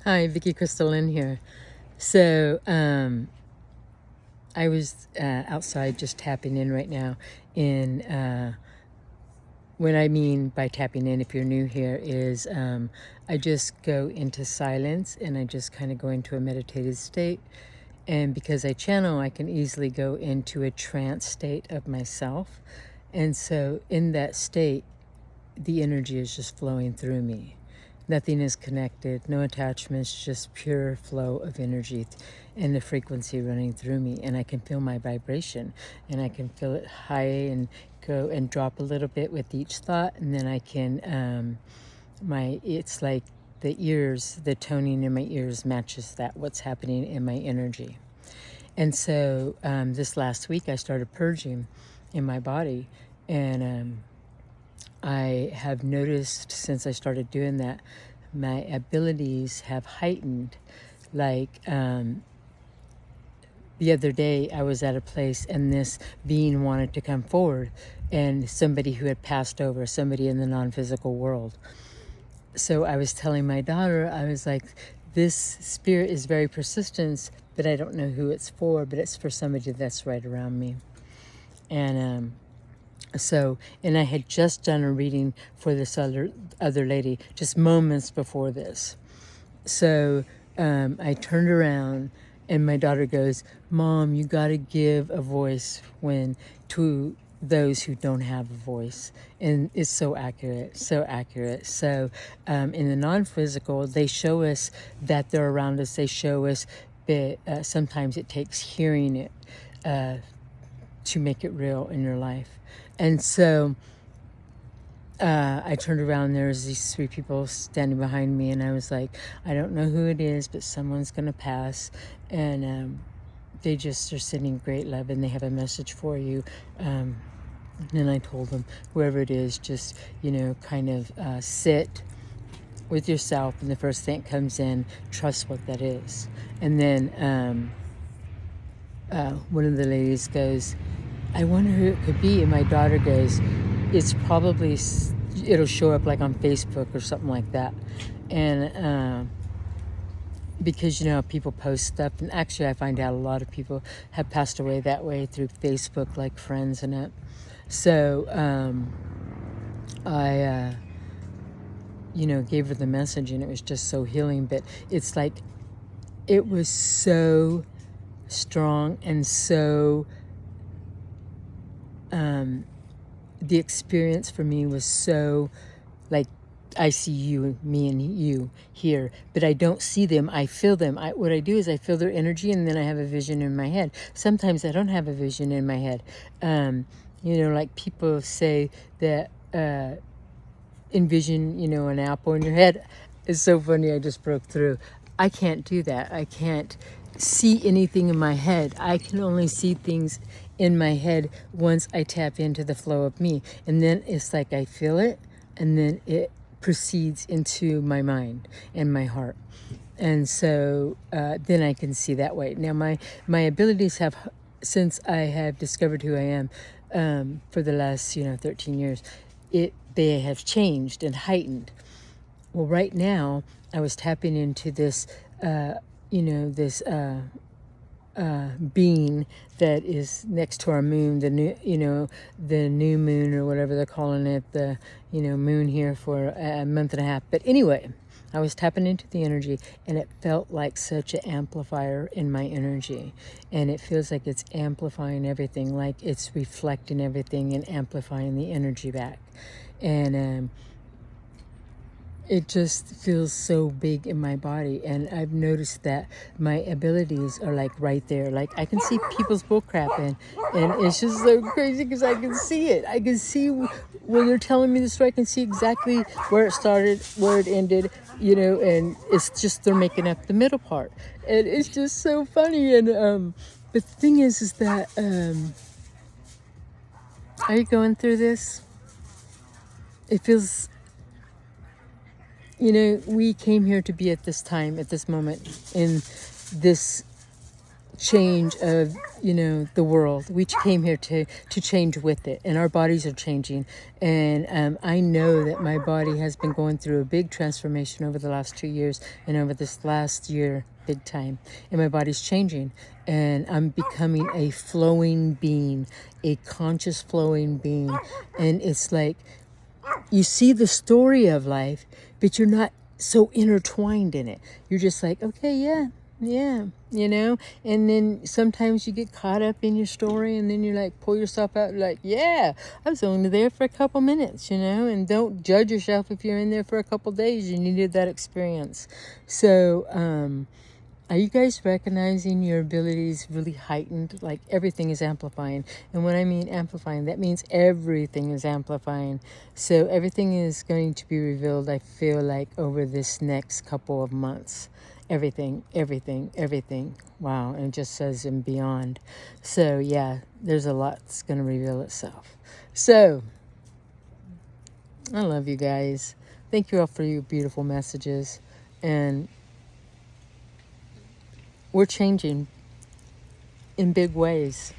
Hi, vickiecrystalynn here. So, I was outside just tapping in right now. What I mean by tapping in, if you're new here, is I just go into silence and I just kind of go into a meditative state. And because I channel, I can easily go into a trance state of myself. And so in that state, the energy is just flowing through me. Nothing is connected, no attachments, just pure flow of energy and the frequency running through me. And I can feel my vibration, and I can feel it high and go and drop a little bit with each thought. And then I can, it's like the ears, the toning in my ears matches that, what's happening in my energy. And so this last week I started purging in my body, and I have noticed since I started doing that, my abilities have heightened. Like the other day, I was at a place and this being wanted to come forward, and somebody who had passed over, somebody in the non-physical world. So I was telling my daughter, I was like, this spirit is very persistent, but I don't know who it's for, but it's for somebody that's right around me. And and I had just done a reading for this other lady just moments before this. So I turned around and my daughter goes, "Mom, you got to give a voice to those who don't have a voice." And it's so accurate, so accurate. So in the non-physical, they show us that they're around us. They show us, but sometimes it takes hearing it to make it real in your life. And so I turned around, there was these three people standing behind me, and I was like, I don't know who it is, but someone's going to pass. And they just are sending great love, and they have a message for you. And I told them, whoever it is, just, kind of sit with yourself, and the first thing that comes in, trust what that is. And then one of the ladies goes, I wonder who it could be. And my daughter goes, it's probably, it'll show up like on Facebook or something like that. And because, people post stuff. And actually, I find out a lot of people have passed away that way through Facebook, like friends and it. So I, gave her the message, and it was just so healing. But it's like, it was so strong and so... the experience for me was so, like, I see you, me and you here, but I don't see them. I feel them. What I do is I feel their energy, and then I have a vision in my head. Sometimes I don't have a vision in my head. Like people say that envision, an apple in your head. It's so funny. I just broke through. I can't do that. I can't see anything in my head. I can only see things in my head once I tap into the flow of me. And then it's like I feel it, and then it proceeds into my mind and my heart. And so then I can see that way. Now my abilities have, since I have discovered who I am for the last 13 years, they have changed and heightened. Well, right now I was tapping into this this being that is next to our moon, the new moon, or whatever they're calling it, the moon here for a month and a half. But anyway, I was tapping into the energy, and it felt like such an amplifier in my energy, and it feels like it's amplifying everything, like it's reflecting everything and amplifying the energy back. And it just feels so big in my body, and I've noticed that my abilities are like right there. Like I can see people's bullcrap, and it's just so crazy because I can see it. I can see when they're telling me the story. I can see exactly where it started, where it ended, and it's just they're making up the middle part, and it's just so funny. And the thing is that are you going through this? It feels. We came here to be at this time, at this moment, in this change of, you know, the world. We came here to change with it, and our bodies are changing. And I know that my body has been going through a big transformation over the last 2 years, and over this last year, big time. And my body's changing, and I'm becoming a flowing being, a conscious flowing being. And it's like, you see the story of life, but you're not so intertwined in it. You're just like, okay, yeah, you know. And then sometimes you get caught up in your story, and then you like pull yourself out, like, yeah, I was only there for a couple minutes, you know. And don't judge yourself if you're in there for a couple days. You needed that experience. So are you guys recognizing your abilities really heightened? Like, everything is amplifying. And when I mean amplifying, that means everything is amplifying. So everything is going to be revealed, I feel like, over this next couple of months. Everything. Wow. And it just says and beyond. So yeah, there's a lot that's going to reveal itself. So I love you guys. Thank you all for your beautiful messages. And we're changing in big ways.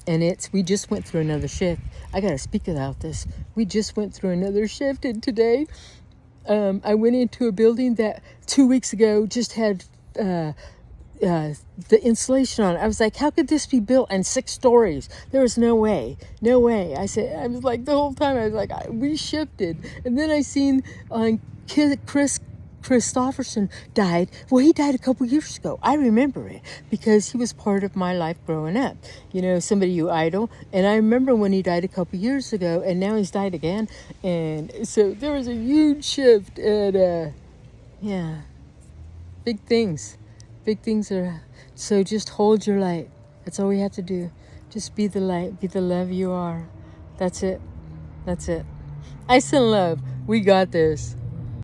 And we just went through another shift. I got to speak about this. We just went through another shift. And today, I went into a building that 2 weeks ago just had the insulation on it. I was like, how could this be built in 6 stories? There was no way. I was like, the whole time, I was like, we shifted. And then I seen on Christopherson died. Well, he died a couple years ago. I remember it because he was part of my life growing up. You know, somebody you idol. And I remember when he died a couple years ago, and now he's died again. And so there was a huge shift. And yeah, big things. Big things are. So just hold your light. That's all we have to do. Just be the light. Be the love you are. That's it. I send love. We got this.